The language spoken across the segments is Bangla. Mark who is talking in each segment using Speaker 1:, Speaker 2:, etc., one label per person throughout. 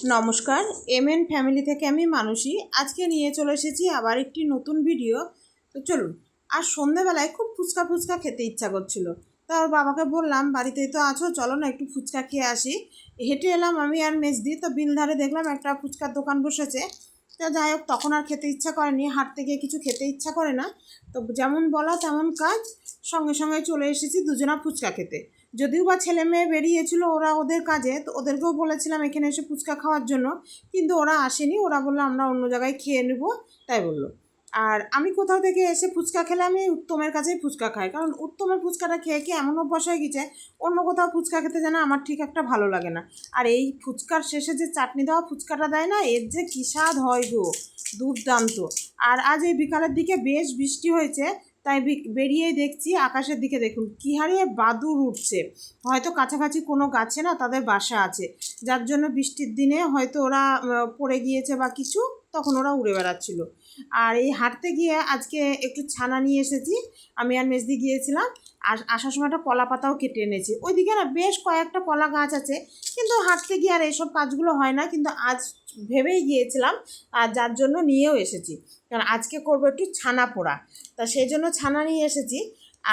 Speaker 1: নমস্কার, এমএন ফ্যামিলি থেকে আমি মানসী। আজকে নিয়ে চলে এসেছি আবার একটি নতুন ভিডিও। তো চলুন। আর সন্ধ্যেবেলায় খুব ফুচকা ফুচকা খেতে ইচ্ছা করছিল। তা ওর বাবাকে বললাম, বাড়িতেই তো আছো, চলো না একটু ফুচকা খেয়ে আসি। হেঁটে এলাম আমি আর মেজদি। তো বিলধারে দেখলাম একটা ফুচকার দোকান বসেছে। তো যাই হোক, তখন আর খেতে ইচ্ছা করেনি, হাঁটতে গিয়ে কিছু খেতে ইচ্ছা করে না। তো যেমন বলা তেমন কাজ, সঙ্গে সঙ্গে চলে এসেছি দুজনা ফুচকা খেতে। যদিও বা ছেলে মেয়ে বেরিয়েছিল ওরা ওদের কাজে, তো ওদেরকেও বলেছিলাম এখানে এসে ফুচকা খাওয়ার জন্য, কিন্তু ওরা আসেনি। ওরা বললো আমরা অন্য জায়গায় খেয়ে নেব, তাই বললো। আর আমি কোথাও থেকে এসে ফুচকা খেলে আমি উত্তমের কাছেই ফুচকা খাই, কারণ উত্তমের ফুচকাটা খেয়ে খেয়ে এমন অভ্যাস হয়ে গেছে, অন্য কোথাও ফুচকা খেতে যেন আমার ঠিক একটা ভালো লাগে না। আর এই ফুচকার শেষে যে চাটনি দেওয়া ফুচকাটা দেয় না, এর যে কী স্বাদ হয় গো, দুর্দান্ত। আর আজ এই বিকালের দিকে বেশ বৃষ্টি হয়েছে, তাই বেরিয়েই দেখছি আকাশের দিকে, দেখুন কী হারে বাদুড় উঠছে। হয়তো কাছাকাছি কোনো গাছে না তাদের বাসা আছে, যার জন্য বৃষ্টির দিনে হয়তো ওরা পড়ে গিয়েছে বা কিছু, তখন ওরা উড়ে বেড়াচ্ছিল। আর এই হাঁটতে গিয়ে আজকে একটু ছানা নিয়ে এসেছি। আমি আর মেজদি গিয়েছিলাম, আর আসার সময় একটা কলা পাতাও কেটে এনেছি। ওইদিকে না বেশ কয়েকটা কলা গাছ আছে, কিন্তু হাঁটতে গিয়ে আর এইসব কাজগুলো হয় না। কিন্তু আজ ভেবেই গিয়েছিলাম, আর যার জন্য নিয়েও এসেছি, কারণ আজকে করবো একটু ছানা পোড়া। তা সেই জন্য ছানা নিয়ে এসেছি।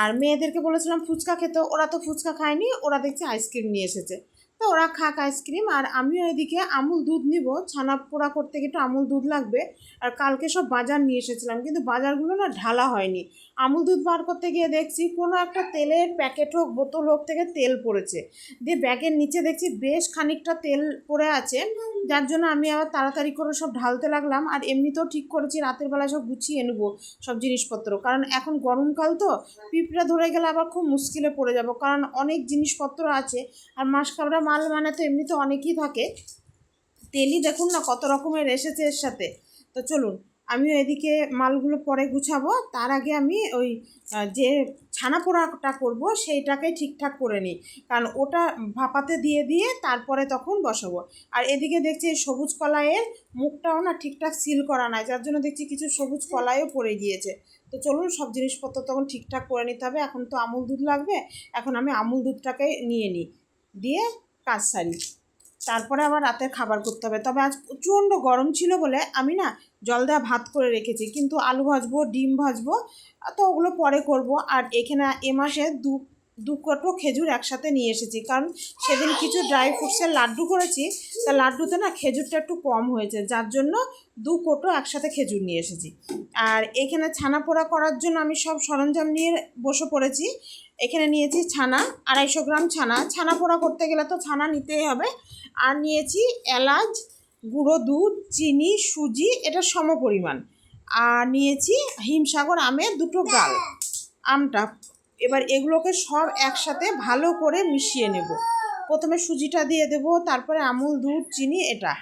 Speaker 1: আর মেয়েদেরকে বলেছিলাম ফুচকা খেতে, ওরা তো ফুচকা খায়নি, ওরা দেখছি আইসক্রিম নিয়ে এসেছে। তো ওরা খাক আইসক্রিম, আর আমিও এদিকে আমুল দুধ নিব। ছানা পোড়া করতে গিয়ে একটু আমুল দুধ লাগবে। আর কালকে সব বাজার নিয়ে এসেছিলাম, কিন্তু বাজারগুলো না ঢালা হয়নি। আমুল দুধ বার করতে গিয়ে দেখছি কোনো একটা তেলের প্যাকেট হোক বোতল হোক থেকে তেল পড়েছে, দিয়ে ব্যাগের নিচে দেখছি বেশ খানিকটা তেল পড়ে আছে, যার জন্য আমি আবার তাড়াতাড়ি করে সব ঢালতে লাগলাম। আর এমনিতেও ঠিক করেছি রাতের বেলা সব গুছিয়ে নেবো সব জিনিসপত্র, কারণ এখন গরমকাল তো, পিঁপড়ে ধরে গেলে আবার খুব মুশকিলে পড়ে যাব, কারণ অনেক জিনিসপত্র আছে। আর মাস কাবড়া মাল মানে তো এমনিতে অনেকই থাকে, তেলই দেখুন না কত রকমের এসেছে এর সাথে। তো চলুন, আমিও এদিকে মালগুলো পরে গুছাবো, তার আগে আমি ওই যে ছানা পোড়াটা করবো সেইটাকে ঠিকঠাক করে নিই, কারণ ওটা ভাপাতে দিয়ে দিয়ে তারপরে তখন বসাবো। আর এদিকে দেখছি এই সবুজ কলাইয়ের মুখটাও না ঠিকঠাক সিল করা নাই, যার জন্য দেখছি কিছু সবুজ কলাইও পড়ে গিয়েছে। তো চলুন, সব জিনিসপত্র তখন ঠিকঠাক করে নিতে হবে। এখন তো আমুল দুধ লাগবে, এখন আমি আমুল দুধটাকে নিয়ে নিই, দিয়ে কাজ সারি, তারপরে আবার রাতের খাবার করতে হবে। তবে আজ প্রচণ্ড গরম ছিল বলে আমি না জল দেওয়া ভাত করে রেখেছি, কিন্তু আলু ভাজবো ডিম ভাজবো, তো ওগুলো পরে করব। আর এখানে এ মাসে দু কটো খেজুর একসাথে নিয়ে এসেছি, কারণ সেদিন কিছু ড্রাই ফ্রুটসের লাড্ডু করেছি, তা লাড্ডুতে না খেজুরটা একটু কম হয়েছে, যার জন্য 2 কোটো একসাথে খেজুর নিয়ে এসেছি। আর এখানে ছানা পোড়া করার জন্য আমি সব সরঞ্জাম নিয়ে বসে পড়েছি। এখানে নিয়েছি ছানা, 250 গ্রাম ছানা। ছানা পোড়া করতে গেলে তো ছানা নিতেই হবে। আর নিয়েছি এলাচ, গুঁড়ো দুধ, চিনি, সুজি, এটা সমপরিমাণ। আর নিয়েছি হিমসাগর আমের 2 গাল, আমটা। এবার এগুলোকে সব একসাথে ভালো করে মিশিয়ে নেব। প্রথমে সুজিটা দিয়ে দেবো, তারপরে আমুল দুধ, চিনি, এটা।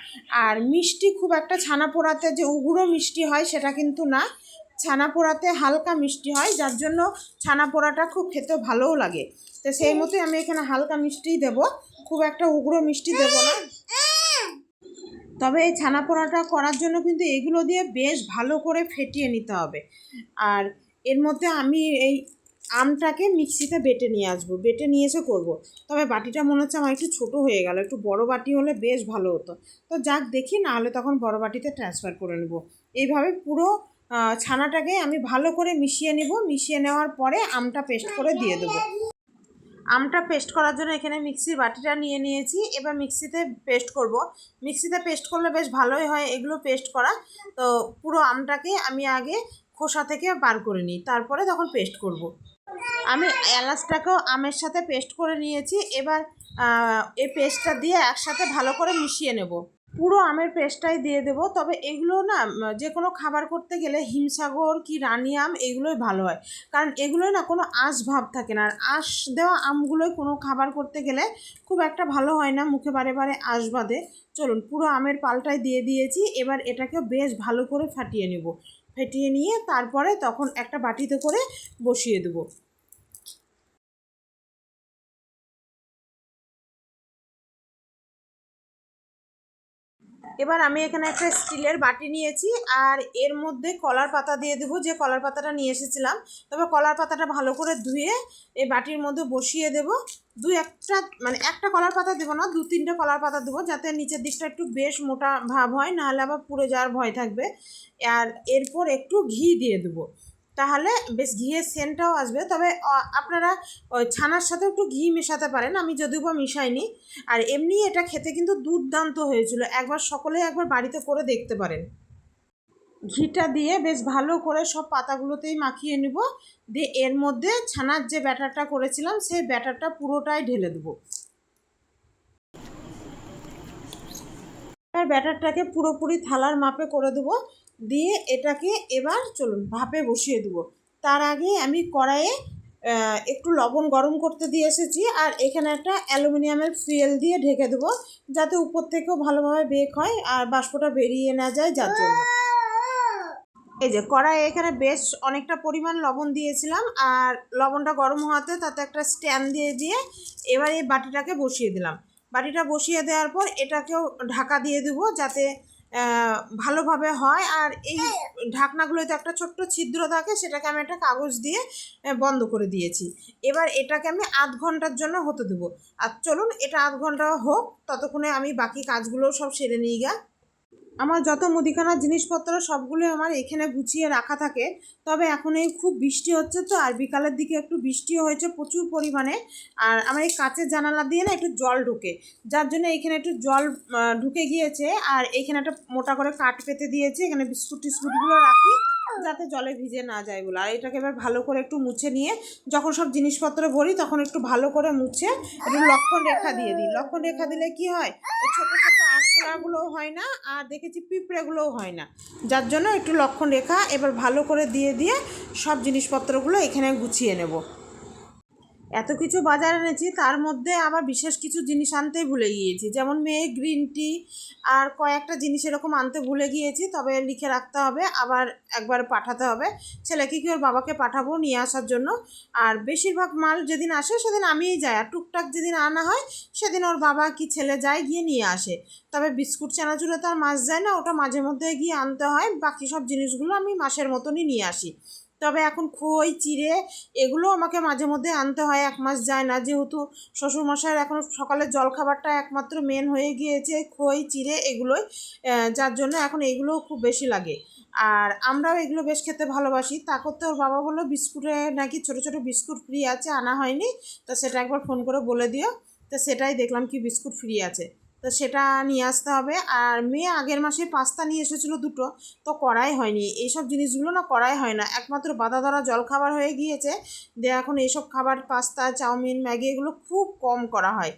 Speaker 1: আর মিষ্টি খুব একটা ছানা পোড়াতে যে উগ্র মিষ্টি হয় সেটা কিন্তু না, ছানা পোড়াতে হালকা মিষ্টি হয়, যার জন্য ছানা পোড়াটা খুব খেতে ভালোও লাগে। তো সেই মতোই আমি এখানে হালকা মিষ্টিই দেবো, খুব একটা উগ্র মিষ্টি দেবো না। তবে এই ছানা পোড়াটা করার জন্য কিন্তু এগুলো দিয়ে বেশ ভালো করে ফেটিয়ে নিতে হবে। আর এর মধ্যে আমি এই আমটাকে মিক্সিতে বেটে নিয়ে আসবো, বেটে নিয়ে এসে করবো। তবে বাটিটা মনে হচ্ছে আমার একটু ছোটো হয়ে গেল, একটু বড় বাটি হলে বেশ ভালো হতো। তো যাক দেখি, না হলে তখন বড় বাটিতে ট্রান্সফার করে নেব। এইভাবে পুরো ছানাটাকে আমি ভালো করে মিশিয়ে নেব, মিশিয়ে নেওয়ার পরে আমটা পেস্ট করে দিয়ে দেবো। আমটা পেস্ট করার জন্য এখানে মিক্সির বাটিটা নিয়ে নিয়েছি, এবার মিক্সিতে পেস্ট করব। মিক্সিতে পেস্ট করলে বেশ ভালোই হয় এগুলো পেস্ট করা। তো পুরো আমটাকে আমি আগে খোসা থেকে বার করে নিই, তারপরে তখন পেস্ট করব। আমি এলাচটাকেও আমের সাথে পেস্ট করে নিয়েছি। এবার এই পেস্টটা দিয়ে একসাথে ভালো করে মিশিয়ে নেব। পুরো আমের পেস্টটাই দিয়ে দেবো। তবে এগুলো না যে কোনো খাবার করতে গেলে হিমসাগর কি রানী আম এগুলোই ভালো হয়, কারণ এগুলোই না কোনো আঁশ ভাব থাকে না। আর আঁশ দেওয়া আমগুলোই কোনো খাবার করতে গেলে খুব একটা ভালো হয় না, মুখে বারে বারে আঁশ বাঁধে। চলুন, পুরো আমের পালটাই দিয়ে দিয়েছি। এবার এটাকে বেশ ভালো করে ফাটিয়ে নেব, ফেটিয়ে নিয়ে তারপরে তখন একটা বাটিতে করে বসিয়ে দেবো। এবার আমি এখানে একটা স্টিলের বাটি নিয়েছি, আর এর মধ্যে কলার পাতা দিয়ে দেবো, যে কলার পাতাটা নিয়ে এসেছিলাম। তবে কলার পাতাটা ভালো করে ধুয়ে এই বাটির মধ্যে বসিয়ে দেবো। একটা কলার পাতা দেবো না, 2-3টে কলার পাতা দেবো, যাতে নিচের দিকটা একটু বেশ মোটা ভাব হয়, নাহলে আবার পুড়ে যাওয়ার ভয় থাকবে। আর এরপর একটু ঘি দিয়ে দেবো, তাহলে বেশ ঘিয়ের সেন্টটাও আসবে। তবে আপনারা ওই ছানার সাথে একটু ঘি মেশাতে পারেন, আমি যদিও বা মিশাইনি। আর এমনি এটা খেতে কিন্তু দুর্দান্ত হয়েছিল, একবার বাড়িতে করে দেখতে পারেন। ঘিটা দিয়ে বেশ ভালো করে সব পাতাগুলোতেই মাখিয়ে নেব, দিয়ে এর মধ্যে ছানার যে ব্যাটারটা করেছিলাম সেই ব্যাটারটা পুরোটাই ঢেলে দেবো। আর ব্যাটারটাকে পুরোপুরি থালার মাপে করে দেবো, দিয়ে এটাকে এবার চলুন ভাপে বসিয়ে দেবো। তার আগে আমি কড়াইয়ে একটু লবণ গরম করতে দিয়ে এসেছি, আর এখানে একটা অ্যালুমিনিয়ামের ফুয়েল দিয়ে ঢেকে দেবো, যাতে উপর থেকেও ভালোভাবে বেক হয় আর বাষ্পটা বেরিয়ে না যায়, যার জন্য। এই যে কড়াইয়ে এখানে বেশ অনেকটা পরিমাণ লবণ দিয়েছিলাম, আর লবণটা গরম হওয়াতে তাতে একটা স্ট্যান্ড দিয়ে এবার এই বাটিটাকে বসিয়ে দিলাম। বাটিটা বসিয়ে দেওয়ার পর এটাকেও ঢাকা দিয়ে দেবো, যাতে ভালোভাবে হয়। আর এই ঢাকনাগুলোতে একটা ছোট্ট ছিদ্র থাকে, সেটাকে আমি একটা কাগজ দিয়ে বন্ধ করে দিয়েছি। এবার এটাকে আমি আধ ঘন্টার জন্য হতে দেবো। আর চলুন এটা আধ ঘন্টা হোক, ততক্ষণে আমি বাকি কাজগুলোও সব সেরে নিই গা। আমার যত মুদিখানার জিনিসপত্র সবগুলো আমার এখানে গুছিয়ে রাখা থাকে। তবে এখন এই খুব বৃষ্টি হচ্ছে তো, আর বিকালের দিকে একটু বৃষ্টিও হয়েছে প্রচুর পরিমাণে। আর আমার এই কাচের জানালা দিয়ে না একটু জল ঢোকে, যার জন্য এখানে একটু জল ঢুকে গিয়েছে। আর এইখানে একটা মোটা করে কাঠ পেতে দিয়েছে, এখানে বিস্কুট টিস্কুটগুলো রাখি যাতে জলে ভিজে না যায় বলে। আর এটাকে এবার ভালো করে একটু মুছে নিয়ে যখন সব জিনিসপত্র ভরি তখন একটু ভালো করে মুছে একটু লক্ষণ রেখা দিয়ে দিই। লক্ষণ রেখা দিলে কি হয়, ছোটো ছোটো আঁশফোড়াগুলোও হয় না, আর দেখেছি পিঁপড়েগুলোও হয় না, যার জন্য একটু লক্ষণ রেখা এবার ভালো করে দিয়ে সব জিনিসপত্রগুলো এখানে গুছিয়ে নেব। এত কিছু বাজার এনেছি, তার মধ্যে আবার বিশেষ কিছু জিনিস আনতেই ভুলে গিয়েছি, যেমন মেয়ে গ্রিন টি আর কয়েকটা জিনিস এরকম আনতে ভুলে গিয়েছি। তবে লিখে রাখতে হবে, আবার একবার পাঠাতে হবে ছেলেকে, কি ওর বাবাকে পাঠাবো নিয়ে আসার জন্য। আর বেশিরভাগ মাল যেদিন আসে সেদিন আমিই যাই, আর টুকটাক যেদিন আনা হয় সেদিন ওর বাবা কি ছেলে যায় গিয়ে নিয়ে আসে। তবে বিস্কুট চানাচুরে তো আর মাছ যায় না, ওটা মাঝে মধ্যে গিয়ে আনতে হয়। বাকি সব জিনিসগুলো আমি মাসের মতনই নিয়ে আসি। তবে এখন খই চিড়ে এগুলো আমাকে মাঝে মধ্যে আনতে হয়, 1 মাস যায় না, যেহেতু শ্বশুরমশাইয়ের এখন সকালের জলখাবারটা একমাত্র মেন হয়ে গিয়েছে খই চিড়ে এগুলোই, যার জন্য এখন এগুলোও খুব বেশি লাগে। আর আমরাও এগুলো বেশ খেতে ভালোবাসি। তা করতে ওর বাবা বললো বিস্কুটে নাকি ছোটো ছোটো বিস্কুট ফ্রি আছে, আনা হয়নি, তো সেটা একবার ফোন করে বলে দিও। তো সেটাই দেখলাম কি বিস্কুট ফ্রি আছে, তো সেটা নিয়ে আসতে হবে। আর মেয়ে আগের মাসে পাস্তা নিয়ে এসেছিলো 2টো, তো করাই হয়নি। এইসব জিনিসগুলো না করাই হয় না, একমাত্র বাধা ধরা জলখাবার হয়ে গিয়েছে। দিয়ে এখন এইসব খাবার পাস্তা চাউমিন ম্যাগি এগুলো খুব কম করা হয়।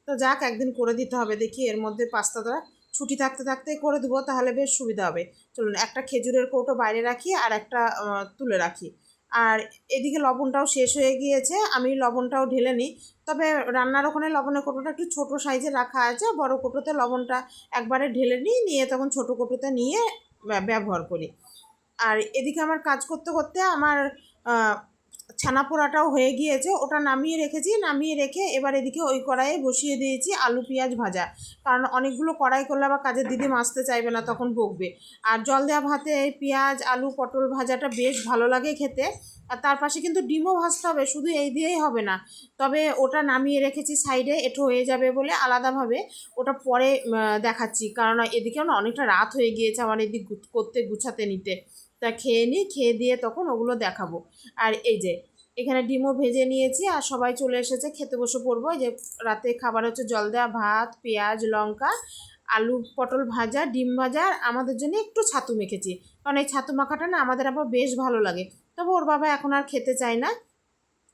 Speaker 1: তো যাক, একদিন করে দিতে হবে, দেখি এর মধ্যে পাস্তাটা ছুটি থাকতে থাকতেই করে দেবো, তাহলে বেশ সুবিধা হবে। চলুন একটা খেজুরের কৌটো বাইরে রাখি, আর একটা তুলে রাখি। আর এদিকে লবণটাও শেষ হয়ে গিয়েছে, আমি লবণটাও ঢেলে নিই। তবে রান্নার ওখানে লবণের কৌটোটা একটু ছোটো সাইজে রাখা আছে, বড় কৌটোতে লবণটা একবারে ঢেলে নিয়ে তখন ছোটো কৌটোতে নিয়ে ব্যবহার করি। আর এদিকে আমার কাজ করতে করতে আমার ছানা পোড়াটাও হয়ে গিয়েছে, ওটা নামিয়ে রেখেছি। নামিয়ে রেখে এবার এদিকে ওই কড়াইয়ে বসিয়ে দিয়েছি আলু পেঁয়াজ ভাজা, কারণ অনেকগুলো কড়াই করলে আবার কাজের দিদি মাজতে চাইবে না, তখন বকবে। আর জল দেওয়া ভাতে পেঁয়াজ আলু পটল ভাজাটা বেশ ভালো লাগে খেতে। আর তার পাশে কিন্তু ডিমও ভাজতে হবে, শুধু এই দিয়েই হবে না। তবে ওটা নামিয়ে রেখেছি সাইডে, এঁটো হয়ে যাবে বলে আলাদাভাবে, ওটা পরে দেখাচ্ছি। কারণ এদিকেও না অনেকটা রাত হয়ে গিয়েছে আমার এদিক করতে গুছাতে নিতে। তা খেয়ে নিই, খেয়ে দিয়ে তখন ওগুলো দেখাবো। আর এই যে এখানে ডিমও ভেজে নিয়েছি, আর সবাই চলে এসেছে, খেতে বসে পড়বো। যে রাতে খাবার হচ্ছে জল দেওয়া ভাত পেঁয়াজ লঙ্কা আলু পটল ভাজা ডিম ভাজা, আর আমাদের জন্য একটু ছাতু মেখেছি, কারণ এই ছাতু মাখাটা না আমাদের আবার বেশ ভালো লাগে। তবে ওর বাবা এখন আর খেতে চায় না।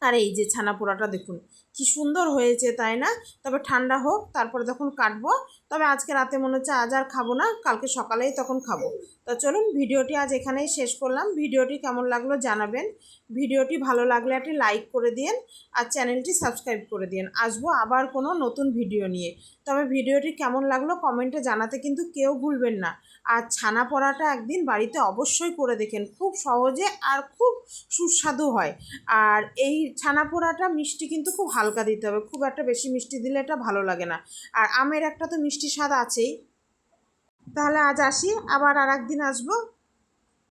Speaker 1: আর এই যে ছানা পোড়াটা দেখুন কি সুন্দর হয়েছে, তাই না? তবে ঠান্ডা হোক, তারপরে তখন কাটবো। তবে আজকে রাতে মনে হচ্ছে আজ আর খাবো না, কালকে সকালেই তখন খাবো। তো চলুন ভিডিওটি আজ এখানেই শেষ করলাম। ভিডিওটি কেমন লাগলো জানাবেন। ভিডিওটি ভালো লাগলে একটি লাইক করে দিন, আর চ্যানেলটি সাবস্ক্রাইব করে দিন। আসবো আবার কোনো নতুন ভিডিও নিয়ে। তবে ভিডিওটি কেমন লাগলো কমেন্টে জানাতে কিন্তু কেউ ভুলবেন না। আর ছানা পোড়াটা একদিন বাড়িতে অবশ্যই করে দেখেন, খুব সহজে আর খুব সুস্বাদু হয়। আর এই ছানা পোড়াটা মিষ্টি কিন্তু খুব হালকা দিতে হবে, খুব একটা বেশি মিষ্টি দিলে এটা ভালো লাগে না। আর আমের একটা তো মিষ্টি স্বাদ আছেই। তাহলে আজ আসি, আবার আর একদিন আসবো।